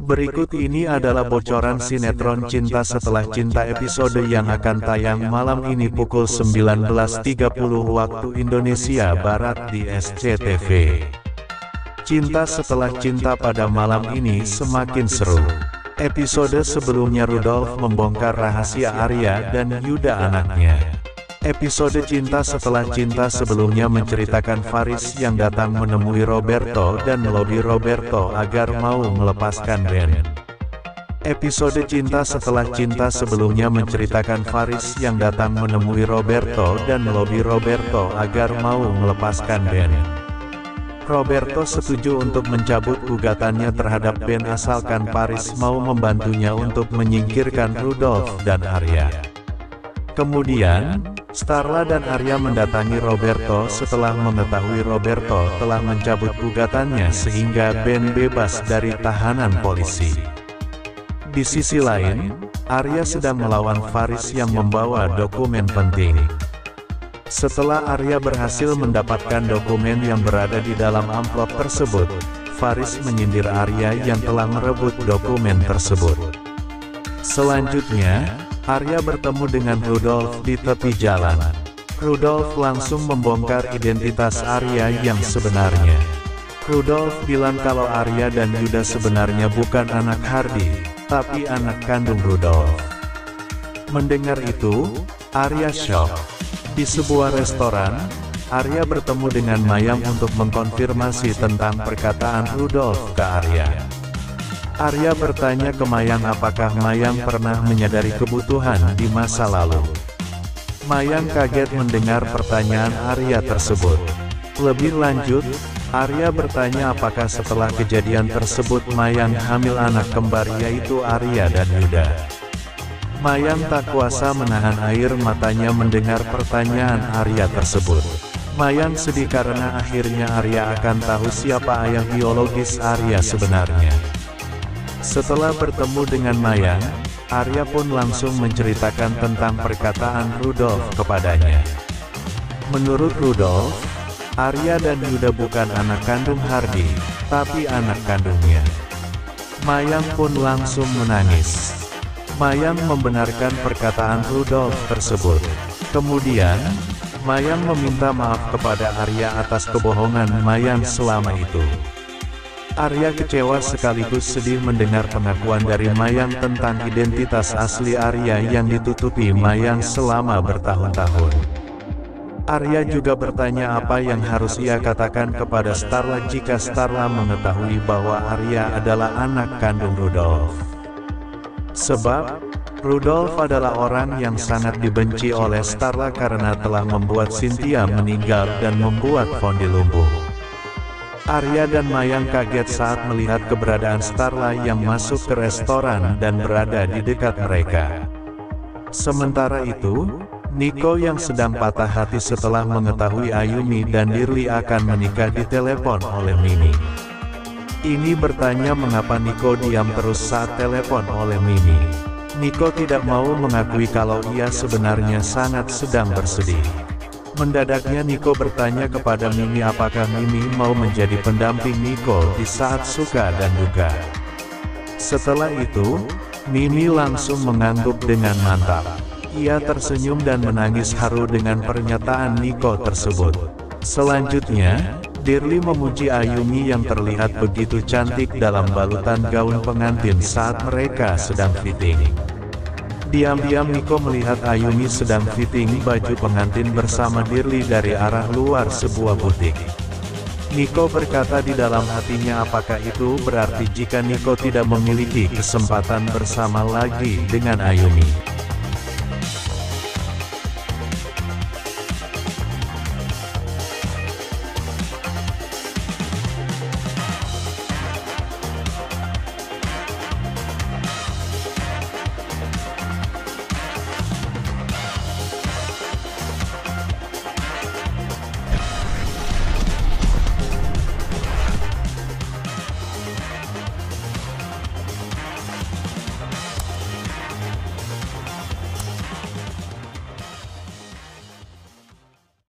Berikut ini adalah bocoran sinetron Cinta Setelah Cinta episode yang akan tayang malam ini pukul 19.30 waktu Indonesia Barat di SCTV. Cinta Setelah Cinta pada malam ini semakin seru. Episode sebelumnya Rudolf membongkar rahasia Arya dan Yuda anaknya. Episode Cinta Setelah Cinta sebelumnya menceritakan Faris yang datang menemui Roberto dan melobi Roberto agar mau melepaskan Ben. Episode Cinta Setelah Cinta sebelumnya menceritakan Faris yang datang menemui Roberto dan melobi Roberto agar mau melepaskan Ben. Roberto setuju untuk mencabut gugatannya terhadap Ben asalkan Faris mau membantunya untuk menyingkirkan Rudolf dan Arya. Kemudian, Starla dan Arya mendatangi Roberto setelah mengetahui Roberto telah mencabut gugatannya sehingga Ben bebas dari tahanan polisi. Di sisi lain, Arya sedang melawan Faris yang membawa dokumen penting. Setelah Arya berhasil mendapatkan dokumen yang berada di dalam amplop tersebut, Faris menyindir Arya yang telah merebut dokumen tersebut. Selanjutnya, Arya bertemu dengan Rudolf di tepi jalan. Rudolf langsung membongkar identitas Arya yang sebenarnya. Rudolf bilang kalau Arya dan Yuda sebenarnya bukan anak Hardy, tapi anak kandung Rudolf. Mendengar itu, Arya shock. Di sebuah restoran, Arya bertemu dengan Mayang untuk mengkonfirmasi tentang perkataan Rudolf ke Arya. Arya bertanya ke Mayang apakah Mayang pernah menyadari kebutuhan di masa lalu. Mayang kaget mendengar pertanyaan Arya tersebut. Lebih lanjut, Arya bertanya apakah setelah kejadian tersebut Mayang hamil anak kembar yaitu Arya dan Yuda. Mayang tak kuasa menahan air matanya mendengar pertanyaan Arya tersebut. Mayang sedih karena akhirnya Arya akan tahu siapa ayah biologis Arya sebenarnya. Setelah bertemu dengan Mayang, Arya pun langsung menceritakan tentang perkataan Rudolf kepadanya. Menurut Rudolf, Arya dan Yuda bukan anak kandung Hardy, tapi anak kandungnya. Mayang pun langsung menangis. Mayang membenarkan perkataan Rudolf tersebut. Kemudian, Mayang meminta maaf kepada Arya atas kebohongan Mayang selama itu. Arya kecewa sekaligus sedih mendengar pengakuan dari Mayang tentang identitas asli Arya yang ditutupi Mayang selama bertahun-tahun. Arya juga bertanya apa yang harus ia katakan kepada Starla jika Starla mengetahui bahwa Arya adalah anak kandung Rudolf. Sebab, Rudolf adalah orang yang sangat dibenci oleh Starla karena telah membuat Cynthia meninggal dan membuat Fondi lumpuh. Arya dan Mayang kaget saat melihat keberadaan Starla yang masuk ke restoran dan berada di dekat mereka. Sementara itu, Nico yang sedang patah hati setelah mengetahui Ayumi dan Dirli akan menikah ditelepon oleh Mimi. Ini bertanya mengapa Nico diam terus saat telepon oleh Mimi. Nico tidak mau mengakui kalau ia sebenarnya sangat sedang bersedih. Mendadaknya Nico bertanya kepada Mimi apakah Mimi mau menjadi pendamping Nico di saat suka dan duka. Setelah itu, Mimi langsung mengangguk dengan mantap. Ia tersenyum dan menangis haru dengan pernyataan Nico tersebut. Selanjutnya, Dirli memuji Ayumi yang terlihat begitu cantik dalam balutan gaun pengantin saat mereka sedang fitting. Diam-diam Nico melihat Ayumi sedang fitting baju pengantin bersama Dirli dari arah luar sebuah butik. Nico berkata di dalam hatinya apakah itu berarti jika Nico tidak memiliki kesempatan bersama lagi dengan Ayumi.